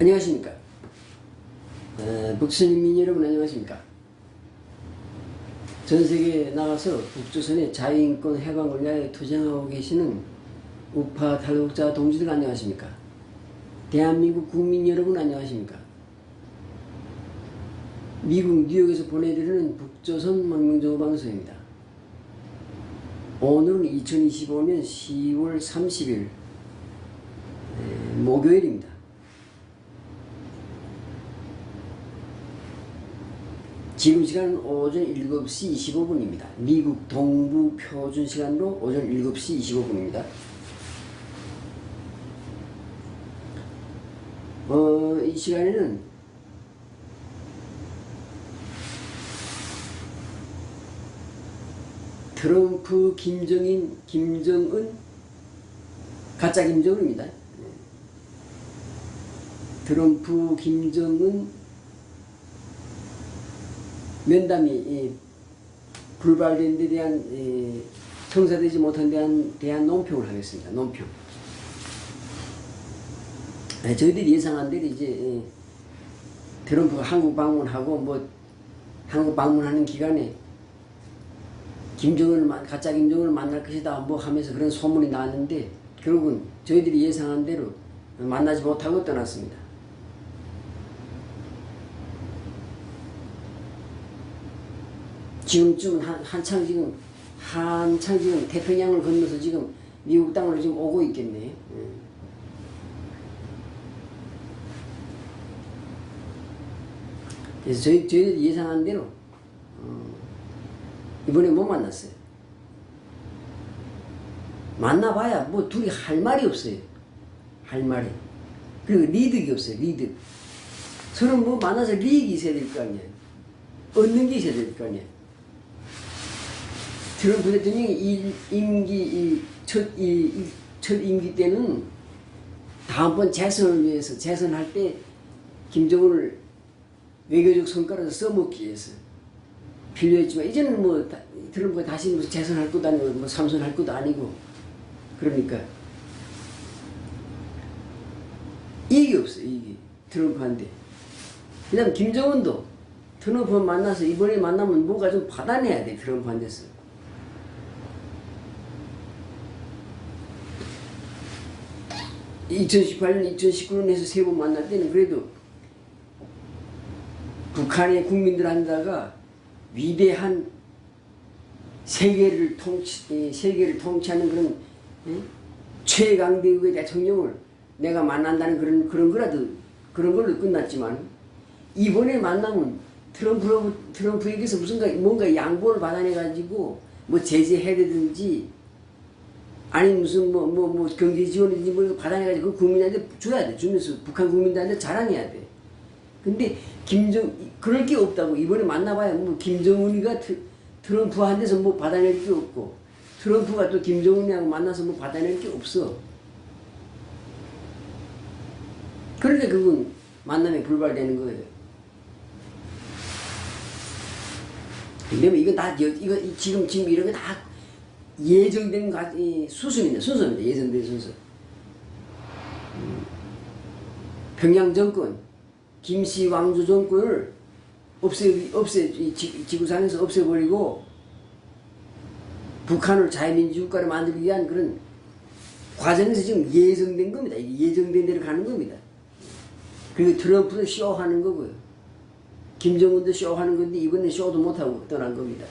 안녕하십니까. 북촌민 여러분 안녕하십니까. 전세계에 나가서 북조선의 자유인권 해방을 위하여 투쟁하고 계시는 우파 탈북자 동지들 안녕하십니까. 대한민국 국민 여러분 안녕하십니까. 미국 뉴욕에서 보내드리는 북조선 망명정보방송입니다. 오늘은 2025년 10월 30일 목요일입니다. 지금 시간은 오전 7시 25분입니다. 미국 동부 표준 시간으로 오전 7시 25분입니다. 이 시간에는 트럼프, 김정은, 가짜 김정은입니다. 트럼프, 김정은 면담이 불발된 데 대한 성사되지 못한 데 대한 논평을 하겠습니다. 논평. 저희들이 예상한 대로 이제 트럼프가 한국 방문하고 한국 방문하는 기간에 가짜 김정은을 만날 것이다 하면서 그런 소문이 나왔는데 결국은 저희들이 예상한 대로 만나지 못하고 떠났습니다. 지금쯤 한창 지금 태평양을 건너서 지금 미국 땅으로 지금 오고 있겠네. 그래서 저희들이 예상한 대로 이번에 못 만났어요. 만나봐야 둘이 할 말이 없어요. 할 말이. 그리고 리득이 없어요. 리득. 서로 만나서 리익이 있어야 될 거 아니에요. 얻는 게 있어야 될 거 아니에요. 트럼프 대통령이 첫 임기 때는 다음번 재선을 위해서 재선할 때 김정은을 외교적 성과로 써먹기 위해서 필요했지만 이제는 트럼프가 다시 무슨 재선할 것도 아니고 삼선할 것도 아니고 그러니까 이익이 없어요. 이익이 트럼프한테. 그다음 김정은도 트럼프 만나서 이번에 만나면 뭔가 좀 받아내야 돼. 트럼프한테서. 2018년, 2019년에서 세 번 만날 때는 그래도 북한의 국민들한테다가 위대한 세계를 통치하는 그런 최강대국의 대통령을 내가 만난다는 그런 걸로 끝났지만 이번에 만나면 트럼프에게서 뭔가 양보를 받아내가지고 제재해야 되든지 아니 무슨 경제 지원이든지 받아내가지고 그 국민한테 줘야 돼. 주면서 북한 국민들한테 자랑해야 돼. 근데 그럴 게 없다고. 이번에 만나봐야 김정은이가 트럼프한테서 받아낼 게 없고 트럼프가 또 김정은이하고 만나서 받아낼 게 없어. 그러니까 그건 만남에 불발되는 거예요. 왜냐면 이거 지금 이런 게 다 예정된 순서입니다. 예정된 순서. 평양 정권, 김씨 왕조 정권을 지구상에서 없애버리고 북한을 자유민주국가로 만들기 위한 그런 과정에서 지금 예정된 겁니다. 예정된 대로 가는 겁니다. 그리고 트럼프도 쇼하는 거고요. 김정은도 쇼하는 건데 이번에 쇼도 못하고 떠난 겁니다.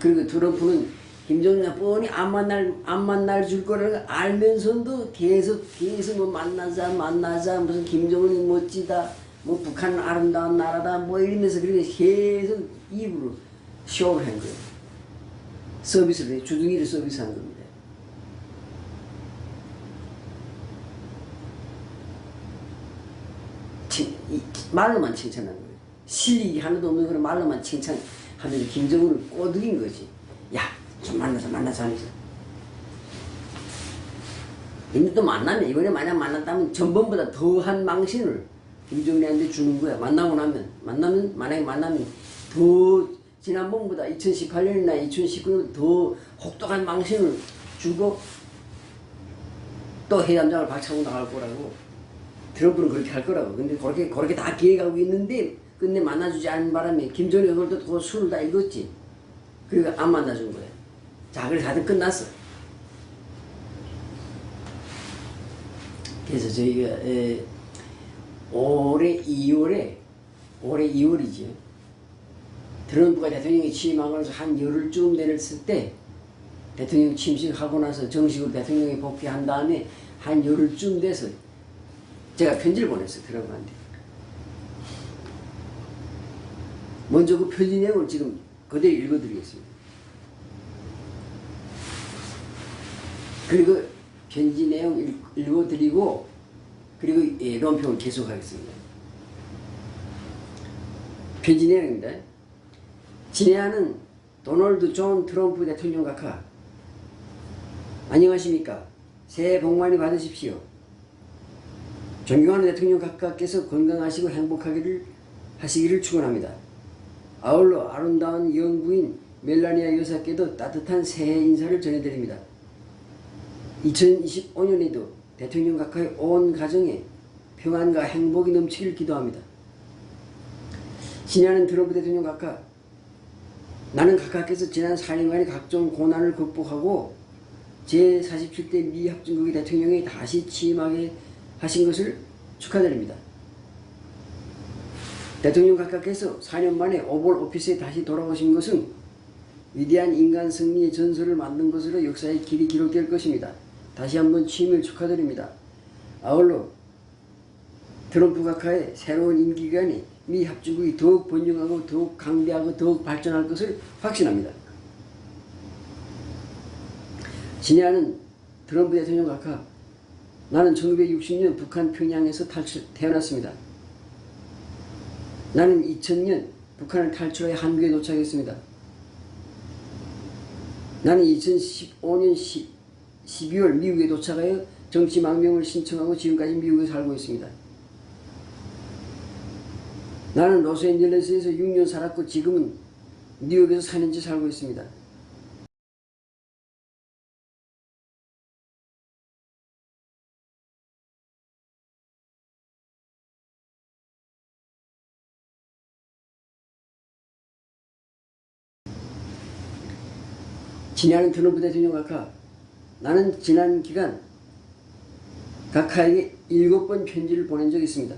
그리고 트럼프는 김정은이 뻔히 안 만날 줄 거를 알면서도 계속 만나자 무슨 김정은이 멋지다 북한은 아름다운 나라다 이러면서 계속 입으로 쇼를 한 거예요. 서비스를 주둥이를 서비스한 겁니다. 말로만 칭찬한 거예요. 실력이 하나도 없는 그런 말로만 칭찬하면서 김정은을 꼬드긴 거지. 야, 좀 만나자 하면서. 근데 또 만나면 이번에 만약 만났다면 전번보다 더한 망신을 김정은한테 주는 거야. 만약에 만나면 더 지난번보다 2018년이나 2019년 더 혹독한 망신을 주고 또 회담장을 박차고 나갈 거라고. 트럼프는 그렇게 할 거라고. 근데 그렇게 다 기획하고 있는데 끝내 만나주지 않은 바람에 김정일이 그걸 또 술을 다 읽었지. 그리고 안 만나준 거야. 자, 그래서 다들 끝났어. 그래서 저희가 올해 2월이죠. 트럼프가 대통령이 취임하고 나서 한 열흘쯤 됐을 때 대통령 취임식하고 나서 정식으로 대통령이 복귀한 다음에 한 열흘쯤 돼서 제가 편지를 보냈어요. 트럼프한테. 먼저 그 편지 내용을 지금 그대로 읽어드리겠습니다. 그리고 편지 내용 읽어드리고 그리고 논평을 계속하겠습니다. 편지 내용입니다. 친애하는 도널드 존 트럼프 대통령 각하, 안녕하십니까. 새해 복 많이 받으십시오. 존경하는 대통령 각하께서 건강하시고 행복하기를 하시기를 축원합니다. 아울러 아름다운 영부인 멜라니아 여사께도 따뜻한 새해 인사를 전해드립니다. 2025년에도 대통령 각하의 온 가정에 평안과 행복이 넘치길 기도합니다. 친애하는 트럼프 대통령 각하, 나는 각하께서 지난 4년간의 각종 고난을 극복하고 제47대 미 합중국의 대통령이 다시 취임하게 하신 것을 축하드립니다. 대통령 각하께서 4년 만에 오벌 오피스에 다시 돌아오신 것은 위대한 인간 승리의 전설을 만든 것으로 역사의 길이 기록될 것입니다. 다시 한번 취임을 축하드립니다. 아울러 트럼프 각하의 새로운 임기기간에 미 합중국이 더욱 번영하고 더욱 강대하고 더욱 발전할 것을 확신합니다. 친애하는 트럼프 대통령 각하, 나는 1960년 북한 평양에서 태어났습니다. 나는 2000년 북한을 탈출하여 한국에 도착했습니다. 나는 2015년 12월 미국에 도착하여 정치망명을 신청하고 지금까지 미국에 살고 있습니다. 나는 로스앤젤레스에서 6년 살았고 지금은 뉴욕에서 4년째 살고 있습니다. 친애하는 트럼프 대통령 각하, 나는 지난 기간 각하에게 7번 편지를 보낸 적이 있습니다.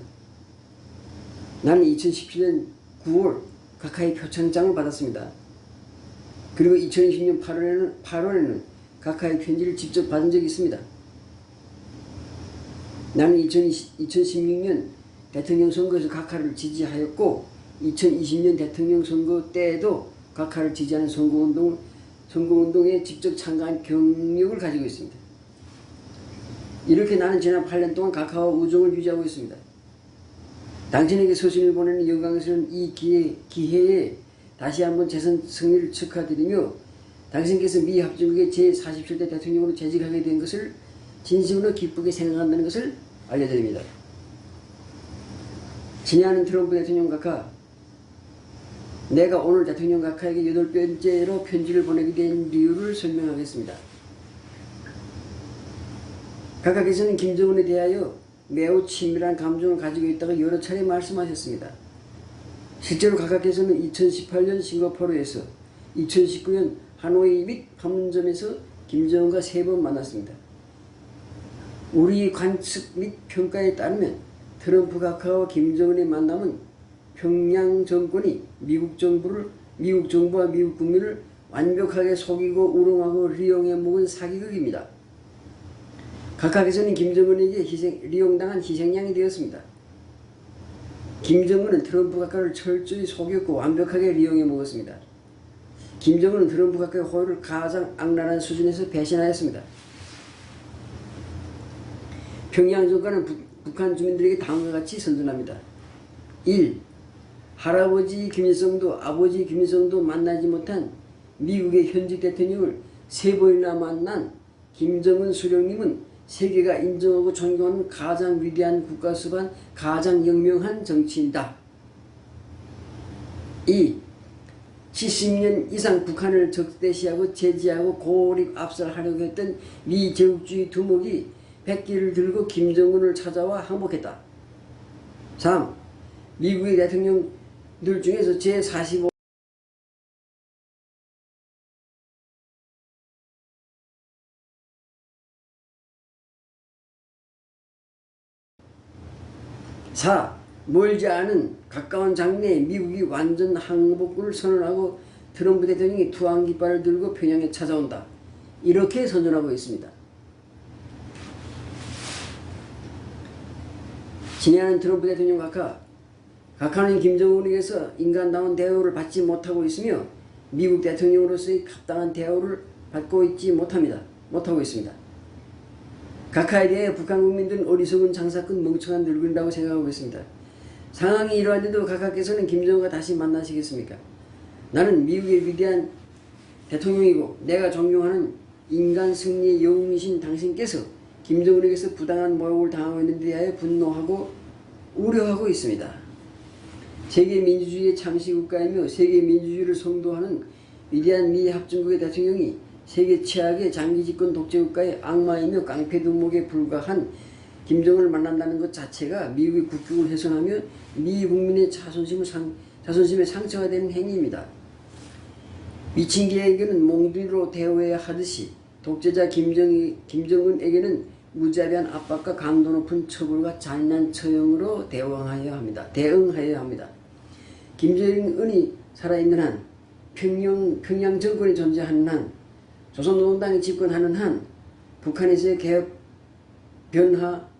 나는 2017년 9월 각하의 표창장을 받았습니다. 그리고 2020년 8월에는 각하의 편지를 직접 받은 적이 있습니다. 나는 2016년 대통령 선거에서 각하를 지지하였고 2020년 대통령 선거 때에도 각하를 지지하는 선거운동에 직접 참가한 경력을 가지고 있습니다. 이렇게 나는 지난 8년 동안 각하와 우정을 유지하고 있습니다. 당신에게 서신을 보내는 영광스러운 이 기회에 다시 한번 재선 승리를 축하드리며 당신께서 미 합중국의 제47대 대통령으로 재직하게 된 것을 진심으로 기쁘게 생각한다는 것을 알려드립니다. 친애하는 트럼프 대통령 각하, 내가 오늘 대통령 각하에게 8번째로 편지를 보내게 된 이유를 설명하겠습니다. 각하께서는 김정은에 대하여 매우 친밀한 감정을 가지고 있다고 여러 차례 말씀하셨습니다. 실제로 각하께서는 2018년 싱가포르에서 2019년 하노이 및 판문점에서 김정은과 3번 만났습니다. 우리의 관측 및 평가에 따르면 트럼프 각하와 김정은의 만남은 평양 정권이 미국 정부와 미국 국민을 완벽하게 속이고 우롱하고 리용해 먹은 사기극입니다. 각하께서는 김정은에게 리용당한 희생양이 되었습니다. 김정은은 트럼프 각하를 철저히 속였고 완벽하게 리용해 먹었습니다. 김정은은 트럼프 각하의 호의를 가장 악랄한 수준에서 배신하였습니다. 평양 정권은 북한 주민들에게 다음과 같이 선전합니다. 1. 할아버지 김일성도 아버지 김일성도 만나지 못한 미국의 현직 대통령을 3번이나 만난 김정은 수령님은 세계가 인정하고 존경하는 가장 위대한 국가수반 가장 영명한 정치인이다. 2. 70년 이상 북한을 적대시하고 제지하고 고립 압살하려고 했던 미 제국주의 두목이 백기를 들고 김정은을 찾아와 항복했다. 3. 미국의 대통령들 중에서 제45 4. 멀지 않은 가까운 장래에 미국이 완전 항복을 선언하고 트럼프 대통령이 투항 깃발을 들고 평양에 찾아온다. 이렇게 선언하고 있습니다. 친애하는 트럼프 대통령 각하는 김정은에게서 인간다운 대우를 받지 못하고 있으며 미국 대통령으로서의 합당한 대우를 받고 있지 못하고 있습니다. 각하에 대해 북한 국민들은 어리석은 장사꾼 멍청한 늙은이라고 생각하고 있습니다. 상황이 이러한데도 각하께서는 김정은과 다시 만나시겠습니까? 나는 미국의 위대한 대통령이고 내가 존경하는 인간 승리의 영웅이신 당신께서 김정은에게서 부당한 모욕을 당하고 있는 데 대하여 분노하고 우려하고 있습니다. 세계 민주주의의 창시국가이며 세계 민주주의를 선도하는 위대한 미 합중국의 대통령이 세계 최악의 장기집권 독재국가의 악마이며 깡패두목에 불과한 김정은을 만난다는 것 자체가 미국의 국격을 훼손하며 미 국민의 자존심에 상처가 되는 행위입니다. 미친 개에게는 몽둥이로 대우해야 하듯이 독재자 김정은에게는 무자비한 압박과 강도 높은 처벌과 잔인한 처형으로 대응하여야 합니다. 김정은이 살아있는 한, 평양 정권이 존재하는 한, 조선노동당이 집권하는 한, 북한에서의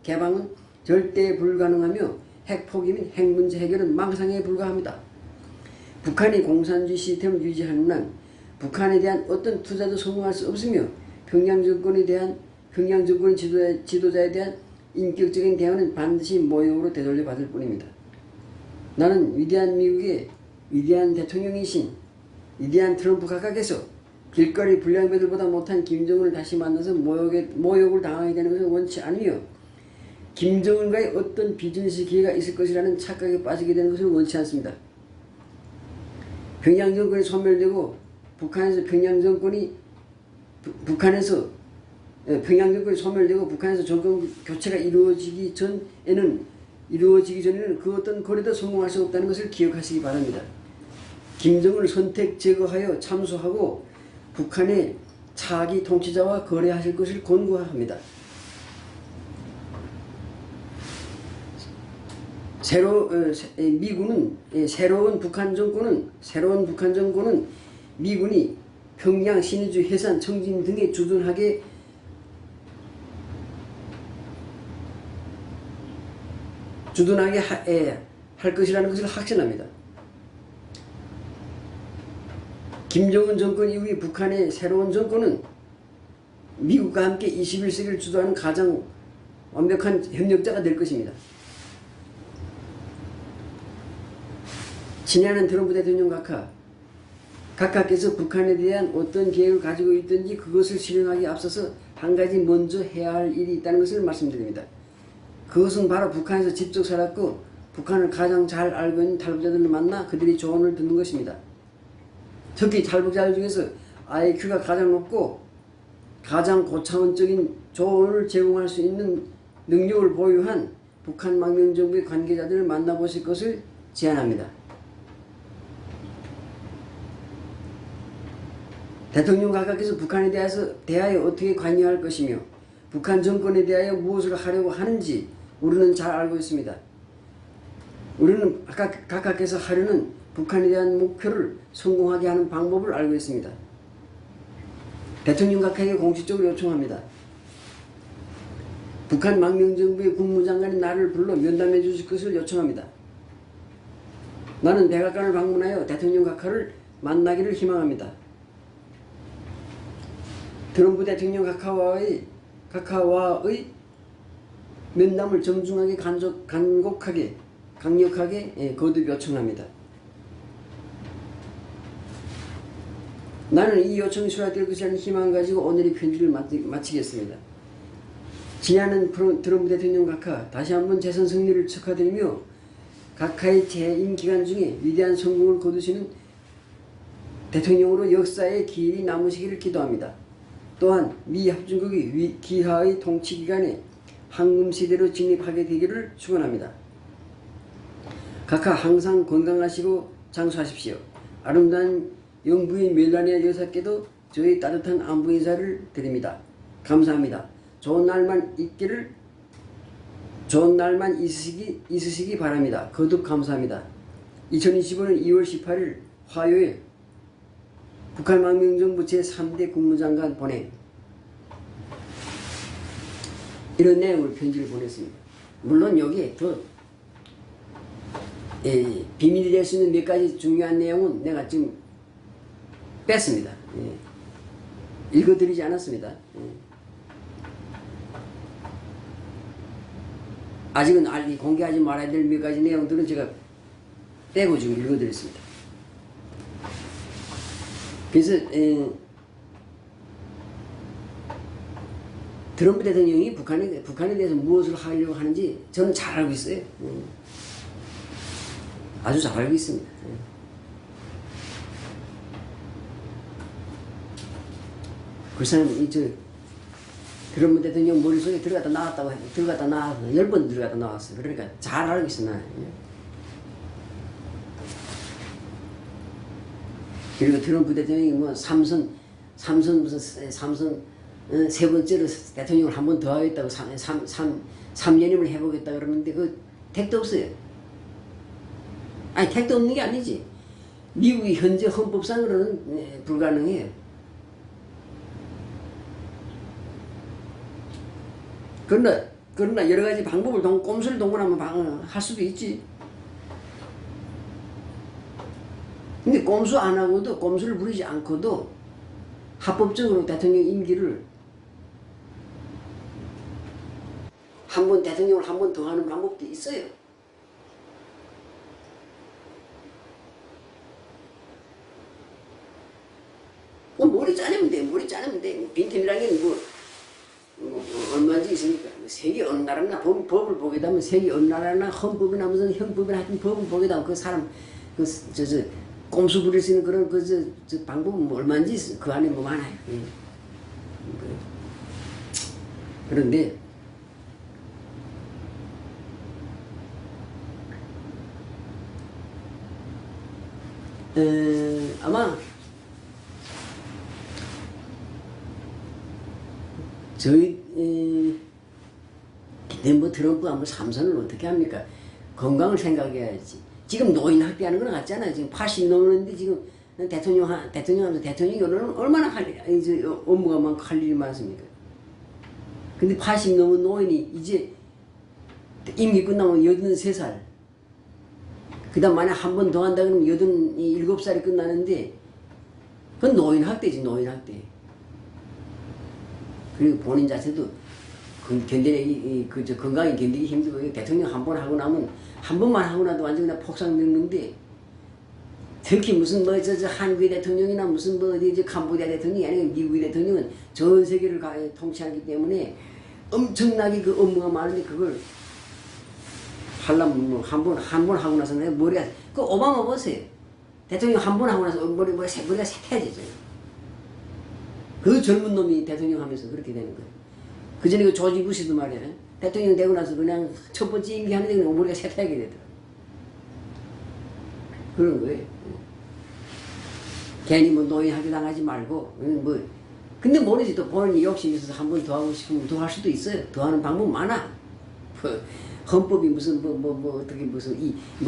개방은 절대 불가능하며 핵포기 및 핵문제 해결은 망상에 불과합니다. 북한이 공산주의 시스템을 유지하는 한 북한에 대한 어떤 투자도 성공할 수 없으며 평양 정권의 지도자에 대한 인격적인 대우는 반드시 모욕으로 되돌려 받을 뿐입니다. 나는 위대한 미국의 위대한 대통령이신 위대한 트럼프 각하께서 길거리 불량배들보다 못한 김정은을 다시 만나서 모욕을 당하게 되는 것을 원치 않으며 김정은과의 어떤 비즈니스 기회가 있을 것이라는 착각에 빠지게 되는 것을 원치 않습니다. 평양 정권이 소멸되고 북한에서 평양 정권이 소멸되고 북한에서 정권 교체가 이루어지기 전에는 그 어떤 거래도 성공할 수 없다는 것을 기억하시기 바랍니다. 김정은을 선택 제거하여 참수하고 북한의 차기 통치자와 거래하실 것을 권고합니다. 새로운 북한 정권은 미군이 평양, 신의주, 해산, 청진 등에 주둔하게 할 것이라는 것을 확신합니다. 김정은 정권 이후의 북한의 새로운 정권은 미국과 함께 21세기를 주도하는 가장 완벽한 협력자가 될 것입니다. 친애하는 트럼프 대통령 각하께서 북한에 대한 어떤 계획을 가지고 있든지 그것을 실행하기에 앞서서 한 가지 먼저 해야 할 일이 있다는 것을 말씀드립니다. 그것은 바로 북한에서 직접 살았고 북한을 가장 잘 알고 있는 탈북자들을 만나 그들의 조언을 듣는 것입니다. 특히 탈북자들 중에서 IQ가 가장 높고 가장 고차원적인 조언을 제공할 수 있는 능력을 보유한 북한 망명정부의 관계자들을 만나보실 것을 제안합니다. 대통령 각하께서 북한에 대하여 어떻게 관여할 것이며 북한 정권에 대하여 무엇을 하려고 하는지 우리는 잘 알고 있습니다. 우리는 각하께서 하려는 북한에 대한 목표를 성공하게 하는 방법을 알고 있습니다. 대통령 각하에게 공식적으로 요청합니다. 북한 망명정부의 국무장관이 나를 불러 면담해 주실 것을 요청합니다. 나는 백악관을 방문하여 대통령 각하를 만나기를 희망합니다. 트럼프 대통령 각하와의 면담을 정중하게 강력하게 거듭 요청합니다. 나는 이 요청이 수락될 것이라는 희망을 가지고 오늘의 편지를 마치겠습니다. 친애하는 트럼프 대통령 각하, 다시 한번 재선 승리를 축하드리며 각하의 재임 기간 중에 위대한 성공을 거두시는 대통령으로 역사의 기일이 남으시기를 기도합니다. 또한 미 합중국이 기하의 통치 기간에 황금시대로 진입하게 되기를 축원합니다. 각하 항상 건강하시고 장수하십시오. 아름다운 영부인 멜라니아 여사께도 저희 따뜻한 안부 인사를 드립니다. 감사합니다. 좋은 날만 있으시기 바랍니다. 거듭 감사합니다. 2025년 2월 18일 화요일 북한망명정부 제3대 국무장관 보냄. 이런 내용으로 편지를 보냈습니다. 물론 여기에 더 비밀이 될 수 있는 몇 가지 중요한 내용은 내가 지금 뺐습니다. 읽어드리지 않았습니다. 아직은 공개하지 말아야 될 몇 가지 내용들은 제가 빼고 지금 읽어드렸습니다. 그래서 트럼프 대통령이 북한에 대해서 무엇을 하려고 하는지 저는 잘 알고 있어요. 아주 잘 알고 있습니다. 그 사람이 트럼프 대통령 머릿속에 들어갔다 나왔다고 해도 들어갔다 나와서 10번 들어갔다 나왔어요. 그러니까 잘 알고 있어 나는. 그리고 트럼프 대통령이 뭐 삼선 세 번째로 대통령을 한 번 더 하겠다고 3년임을 해보겠다 그러는데 그 택도 없어요. 아니 택도 없는 게 아니지. 미국이 현재 헌법상으로는 불가능해요. 그러나 여러 가지 방법을 꼼수를 동원하면 할 수도 있지. 근데 꼼수 안 하고도 꼼수를 부리지 않고도 합법적으로 대통령 임기를 대통령을 한 번 더 하는 방법도 있어요. 머리 짜내면 돼. 머리 짜내면 돼. 빈틈이라는 게 얼마인지 있으니까. 세계 어느 나라나 법을 보게 되면 세계 어느 나라나 헌법이나 무슨 형법이나 하여튼 법을 보게 되면 그 사람 꼼수 부릴 수 있는 그런 방법은 뭐 얼마인지 있어. 그 안에 뭐 많아요. 그런데 아마 저희 뭐 트럼프 한번 3선을 어떻게 합니까? 건강을 생각해야지. 지금 노인 학대하는 건 같잖아요. 지금 80 넘었는데 지금 대통령이 얼마나 업무가 많고 할 일이 많습니까? 근데 80 넘은 노인이 이제 임기 끝나면 83살. 그 다음 만약 한 번 더 한다 그러면 87살이 끝나는데 그건 노인 학대지, 노인 학대. 그리고 본인 자체도 건강이 견디기 힘들고 대통령 한 번 하고 나면 한 번만 하고 나도 완전 그냥 폭삭 늙는데 특히 무슨 한국의 대통령이나 무슨 캄보디아 대통령이 아니고 미국의 대통령은 전 세계를 통치하기 때문에 엄청나게 그 업무가 많은데 그걸 하려면 한 번 하고 나서 머리가 오바마 보세요. 대통령 한 번 하고 나서 머리가 새해지죠. 그 젊은 놈이 대통령 하면서 그렇게 되는 거예요. 그 전에 그 조지 부시도 말이야. 대통령 되고 나서 그냥 첫 번째 임기 하는데 그냥 머리가 새하게 되더라. 그런 거예요. 괜히 노인 학교 당하지 말고, 근데 모르지. 또 본인이 욕심이 있어서 한 번 더 하고 싶으면 더 할 수도 있어요. 더 하는 방법 많아. 헌법이 무슨, 어떻게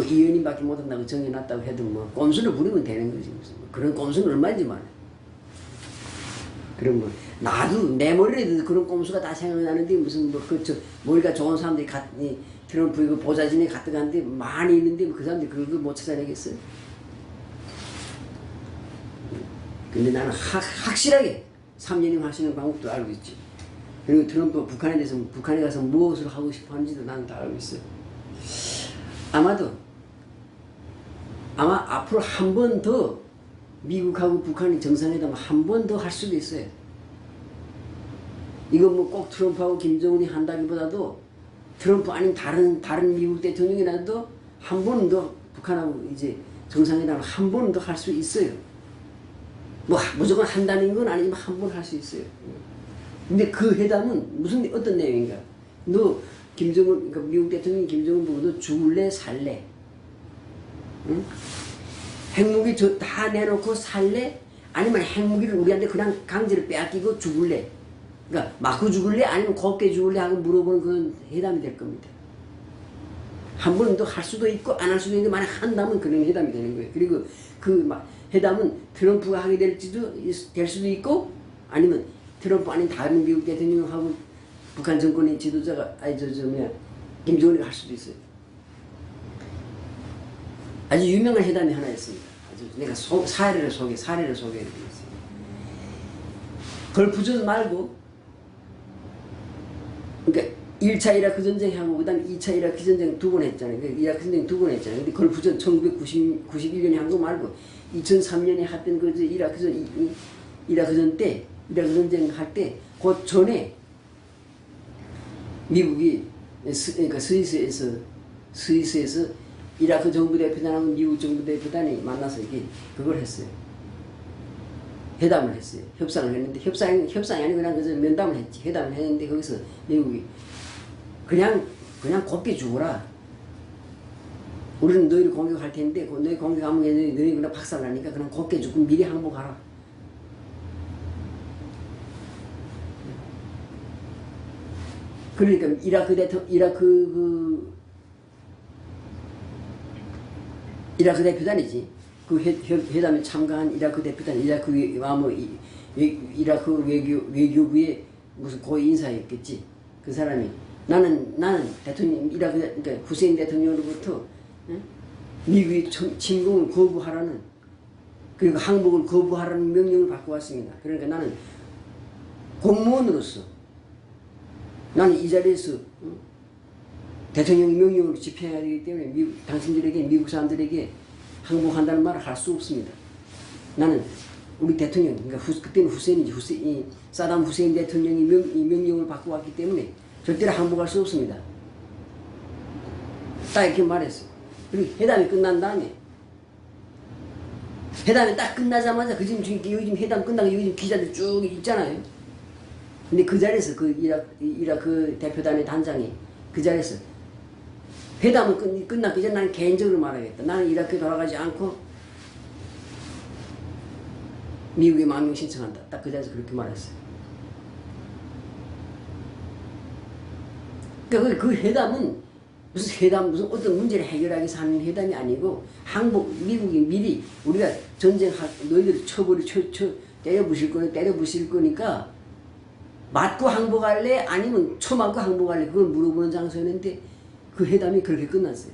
이연임밖에 못한다고 정해놨다고 해도 꼼수를 부리면 되는 거지. 그런 꼼수는 얼마인지 말이야. 그럼 나도 내 머리에도 그런 꼼수가 다 생각나는데 머리가 좋은 사람들이 트럼프 보좌진이 가득한데 많이 있는데 그 사람들이 그걸 못 찾아내겠어요. 근데 나는 확실하게 3년이면 할 수 있는 방법도 알고 있지. 그리고 트럼프 북한에 가서 무엇을 하고 싶어 하는지도 나는 다 알고 있어요. 아마 앞으로 한 번 더 미국하고 북한이 정상회담 한 번 더 할 수도 있어요. 이거 꼭 트럼프하고 김정은이 한다기보다도 트럼프 아닌 다른 미국 대통령이라도 한 번 더 북한하고 이제 정상회담을 한 번 더 할 수 있어요. 무조건 한다는 건 아니지만 한 번 할 수 있어요. 근데 그 회담은 어떤 내용인가? 너 김정은, 그러니까 미국 대통령 김정은 보고 너 죽을래 살래? 응? 핵무기 다 내놓고 살래? 아니면 핵무기를 우리한테 그냥 강제로 빼앗기고 죽을래? 그러니까 맞고 죽을래? 아니면 곱게 죽을래? 하고 물어보는 그런 회담이 될 겁니다. 한 번은 또 할 수도 있고 안 할 수도 있는데 만약 한다면 그런 회담이 되는 거예요. 그리고 그 회담은 트럼프가 하게 될 수도 있고 아니면 트럼프 아닌 다른 미국 대통령하고 북한 정권의 지도자가 김정은이가 할 수도 있어요. 아주 유명한 회담이 하나 있습니다. 아주 내가 사례를 소개해드리겠습니다. 걸프전 말고 그러니까 1차 이라크 전쟁하고 그 다음에 2차 이라크 전쟁 2번 했잖아요. 이라크 전쟁 2번 했잖아요. 근데 걸프전 1991년에 한 거 말고 2003년에 했던 그 이라크 전쟁 할 때 그 전에 미국이 그러니까 스위스에서 이라크 정부 대표단하고 미국 정부 대표단이 만나서 이게 그걸 했어요. 회담을 했어요. 협상을 했는데 협상이 아니고 그냥 그저 면담을 했지. 회담을 했는데 거기서 미국이 그냥 곱게 죽어라. 우리는 너희를 공격할 텐데 너희 공격하면 너희 그냥 박살나니까 그냥 곱게 죽고 미리 항복하라. 그러니까 이라크 대표단이지. 그 회담에 참가한 이라크 대표단, 이라크 외교부의 무슨 고위 인사였겠지. 그 사람이 나는 대통령 그러니까 후세인 대통령으로부터 미국의 침공을 거부하라는 그리고 항복을 거부하라는 명령을 받고 왔습니다. 그러니까 나는 공무원으로서 나는 이 자리에서 대통령 명령을 집행해야 되기 때문에 당신들에게 미국 사람들에게 항복한다는 말을 할 수 없습니다. 나는 우리 대통령 그러니까 그때는 후세인이지 사담 후세인 대통령이 명령을 받고 왔기 때문에 절대로 항복할 수 없습니다. 딱 이렇게 말했어요. 그리고 회담이 끝난 다음에 회담이 딱 끝나자마자 요즘 회담 끝나고 여기 지금 기자들 쭉 있잖아요. 근데 그 자리에서 그 이라크 대표단의 단장이 그 자리에서 회담은 끝났기 전에 나는 개인적으로 말하겠다. 나는 이라크에 돌아가지 않고 미국에 망명 신청한다. 딱 그 자리에서 그렇게 말했어요. 그러니까 그 회담은 무슨 어떤 문제를 해결하기 위해서 하는 회담이 아니고 미국이 미리 우리가 너희들 때려부실 거니까 맞고 항복할래? 아니면 쳐맞고 항복할래? 그걸 물어보는 장소였는데 그 회담이 그렇게 끝났어요.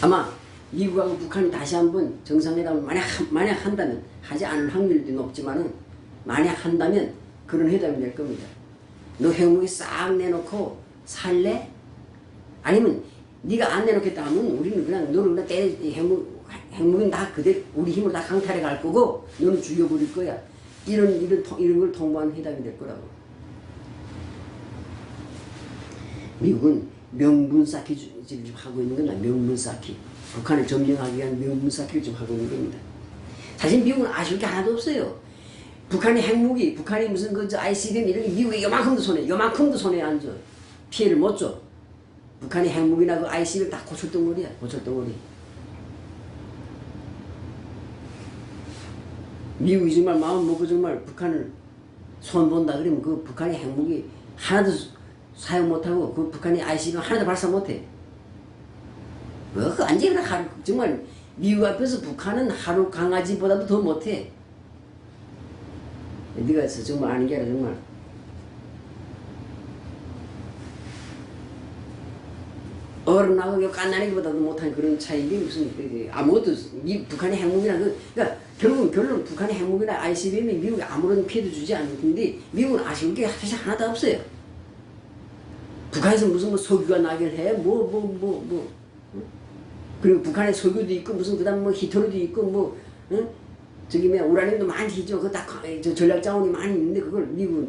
아마 미국하고 북한이 다시 한번 정상회담을 만약 한다면 하지 않을 확률도 높지만은 만약 한다면 그런 회담이 될 겁니다. 너 핵무기 싹 내놓고 살래? 아니면 네가 안 내놓겠다 하면 우리는 그냥 너를 그냥 핵무기는 다 그대로 우리 힘으로 다 강탈해 갈 거고 너는 죽여버릴 거야. 이런 걸 통보하는 회담이 될 거라고. 미국은 명분 쌓기를 지금 하고 있는 겁니다. 명분 쌓기. 북한을 점령하기 위한 명분 쌓기를 좀 하고 있는 겁니다. 사실 미국은 아쉬울 게 하나도 없어요. 북한의 핵무기, 북한이 무슨 ICBM 이런 게 미국에 요만큼도 손에 안 줘. 피해를 못 줘. 북한의 핵무기나 그 ICBM 다 고철덩어리야. 고철덩어리. 미국이 정말 마음 먹고 정말 북한을 손본다 그러면 그 북한의 핵무기 하나도 사용 못하고 그 북한의 ICBM 하나도 발사 못해. 그 완전히 정말 미국 앞에서 북한은 하루 강아지보다도 더 못해. 네가 정말 아는 게 아니라 정말. 어른하고 깐난이기보다도 못한 그런 차이인데 무슨 아무것도 북한의 핵무기나 그러니까 결론 북한의 핵무기나 ICBM이 미국에 아무런 피해도 주지 않는데 미국은 아쉬운 게 사실 하나도 없어요. 북한에서 무슨 석유가 나길 해 그리고 북한에 석유도 있고 무슨 그다음 히토리도 있고 우라늄도 많이 있죠. 그거 다 전략 자원이 많이 있는데 그걸 미국은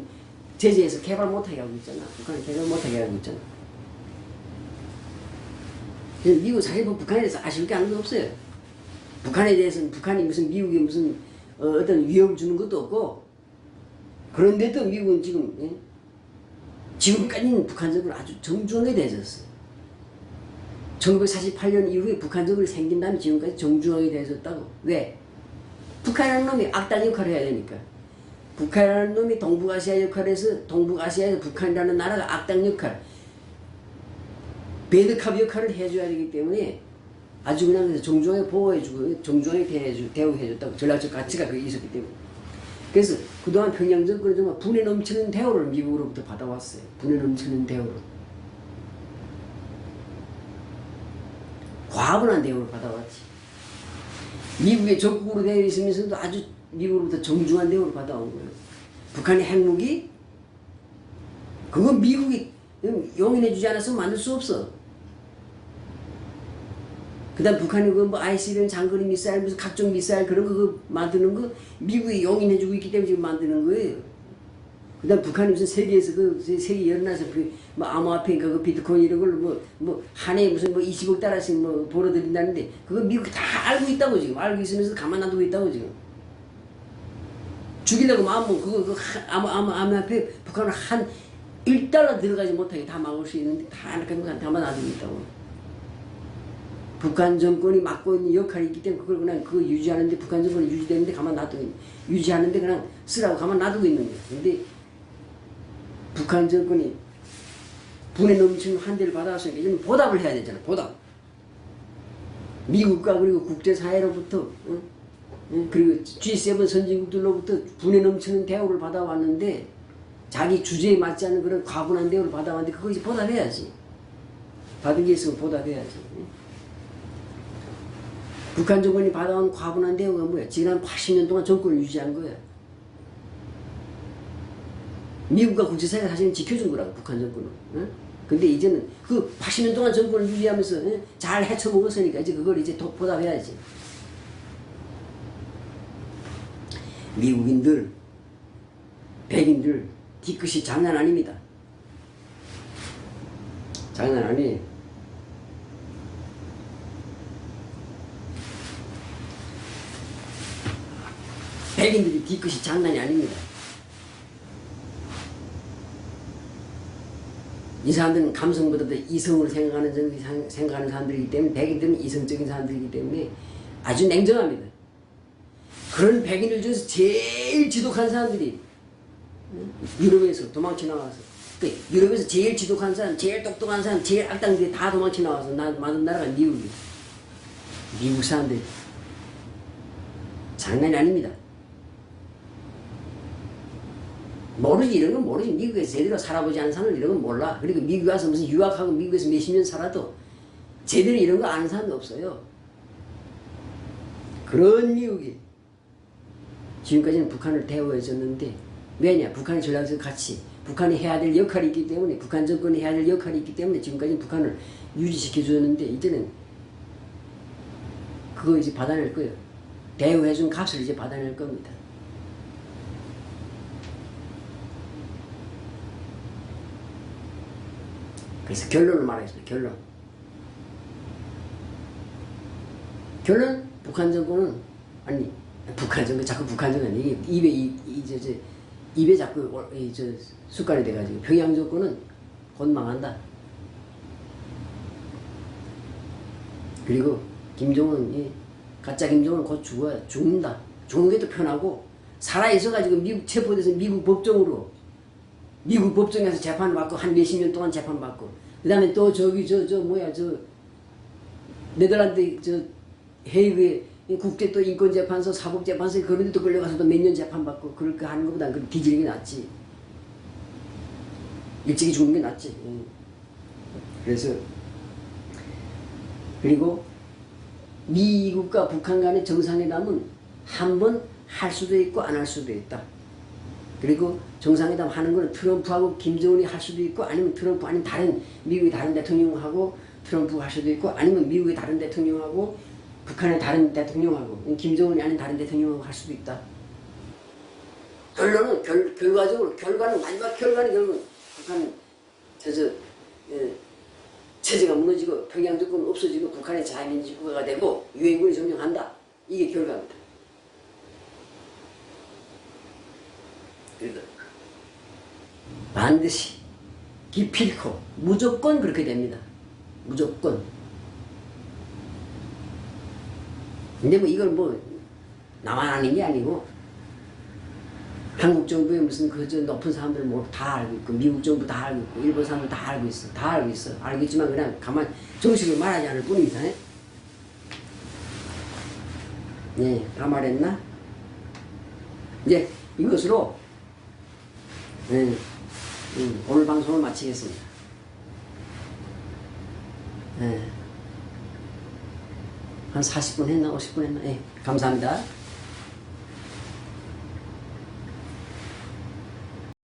제재해서 개발 못하게 하고 있잖아. 북한이 개발 못하게 하고 있잖아. 미국 사실 북한에 대해서 아쉬울 게 아무도 없어요. 북한에 대해서는 북한이 미국에 무슨 어떤 위협을 주는 것도 없고 그런데도 미국은 지금까지는 북한적으로 아주 정중하게 대해줬어요. 1948년 이후에 북한 정권이 생긴 다음에 지금까지 정중앙이 되어졌다고. 왜? 북한이라는 놈이 악당 역할을 해야 되니까. 북한이라는 놈이 동북아시아 역할에서 동북아시아에서 북한이라는 나라가 악당 역할, 배드캅 역할을 해줘야 되기 때문에 아주 그냥 그래서 정중하게 보호해주고 정중하게 대우해줬다고. 전략적 가치가 그게 있었기 때문에. 그래서 그동안 평양 정권은 정말 분에 넘치는 대우를 미국으로부터 받아왔어요. 분에 넘치는 대우를. 과분한 대우를 받아왔지. 미국의 적국으로 되어 있으면서도 아주 미국으로부터 정중한 대우를 받아온 거예요. 북한의 핵무기? 그건 미국이 용인해주지 않았으면 만들 수 없어. 그 다음 북한이 그 뭐 ICBM 장거리 미사일, 무슨 각종 미사일 그런 거 만드는 거 미국이 용인해주고 있기 때문에 지금 만드는 거예요. 그 다음 북한이 무슨 세계에서 세계 열나서 뭐 암호화폐인가 그 비트코인 이런 걸로 한 해에 무슨 20억 달러씩 벌어들인다는데 그거 미국이 다 알고 있다고 지금. 알고 있으면서 가만 놔두고 있다고 지금. 죽이려고 마음 그거 암호화폐 북한은 한 1달러 들어가지 못하게 다 막을 수 있는데 다 이렇게 가만 놔두고 있다고. 북한 정권이 맡고 있는 역할이 있기 때문에 그걸 그냥 그거 유지하는데 북한 정권이 유지되는데 가만 놔두고 있는 유지하는데 그냥 쓰라고 가만 놔두고 있는 거예요. 근데 북한 정권이 분에 넘치는 한 대를 받아왔으니까 이제는 보답을 해야 되잖아. 보답. 미국과 그리고 국제사회로부터 그리고 G7 선진국들로부터 분에 넘치는 대우를 받아왔는데 자기 주제에 맞지 않는 그런 과분한 대우를 받아왔는데 그거 이제 보답해야지. 받은 게 있으면 보답해야지. 북한 정권이 받아온 과분한 대우가 뭐야? 지난 80년 동안 정권을 유지한 거야. 미국과 국제사회가 사실은 지켜준 거라고, 북한 정권은. 응? 근데 이제는 그 80년 동안 정권을 유지하면서 잘 헤쳐먹었으니까 이제 그걸 이제 보답해야지. 미국인들, 백인들 뒤끝이 장난 아닙니다. 장난 아니에요. 백인들이 뒤끝이 장난이 아닙니다. 이 사람들은 감성보다도 이성으로 생각하는 사람들이기 때문에 백인들은 이성적인 사람들이기 때문에 아주 냉정합니다. 그런 백인들 중에서 제일 지독한 사람들이 유럽에서 도망쳐 나와서 유럽에서 제일 지독한 사람, 제일 똑똑한 사람, 제일 악당들이 다 도망쳐 나와서 만든 나라가 미국이에요. 미국 사람들 장난이 아닙니다. 모르지. 이런 건 모르지. 미국에서 제대로 살아보지 않은 사람은 이런 건 몰라. 그리고 미국 가서 무슨 유학하고 미국에서 몇십 년 살아도 제대로 이런 거 아는 사람도 없어요. 그런 미국이 지금까지는 북한을 대우해줬는데 왜냐? 북한의 전략적 가치, 북한이 해야 될 역할이 있기 때문에, 북한 정권이 해야 될 역할이 있기 때문에 지금까지는 북한을 유지시켜줬는데 이제는 그거 이제 받아낼 거예요. 대우해준 값을 이제 받아낼 겁니다. 그래서 결론을 말하겠습니다. 결론 북한 정권은 아니 북한 정권 자꾸 북한 정권 이게 입에 자꾸 습관이 돼가지고 평양 정권은 곧 망한다. 그리고 김정은 가짜 김정은 곧 죽는다. 죽는 게 더 편하고 살아 있어가지고 미국 체포돼서 미국 법정에서 재판을 받고 한 몇십 년 동안 재판 받고 그 다음에 또 네덜란드 헤이그의 국제 또 인권재판소 사법재판소에 그런 데도 끌려가서 또 몇 년 재판 받고 그렇게 하는 것보다 그 뒤지는 게 낫지. 일찍이 죽는 게 낫지. 그래서 그리고 미국과 북한 간의 정상회담은 한 번 할 수도 있고 안 할 수도 있다. 그리고 정상회담 하는 거는 트럼프하고 김정은이 할 수도 있고 아니면 트럼프 아니면 미국의 다른 대통령하고 트럼프가 할 수도 있고 아니면 미국의 다른 대통령하고 북한의 다른 대통령하고 김정은이 아닌 다른 대통령하고 할 수도 있다. 결론은 결과적으로 마지막 결과는 결국은 북한은 체제가 무너지고 평양 정권은 없어지고 북한의 자유민주 국가가 되고 유엔군이 점령한다. 이게 결과입니다. 그래서 반드시 기필코 무조건 그렇게 됩니다. 무조건. 근데 뭐 이걸 뭐 나만 아는 게 아니고 한국 정부에 무슨 그저 높은 사람들 뭐 다 알고 있고 미국 정부 다 알고 있고 일본 사람들 다 알고 있어. 다 알고 있어. 알고 있지만 그냥 가만 정식으로 말하지 않을 뿐입니다. 네, 다 말했나? 이제 이것으로 오늘 방송을 마치겠습니다. 한 40분 했나 50분 했나? 감사합니다.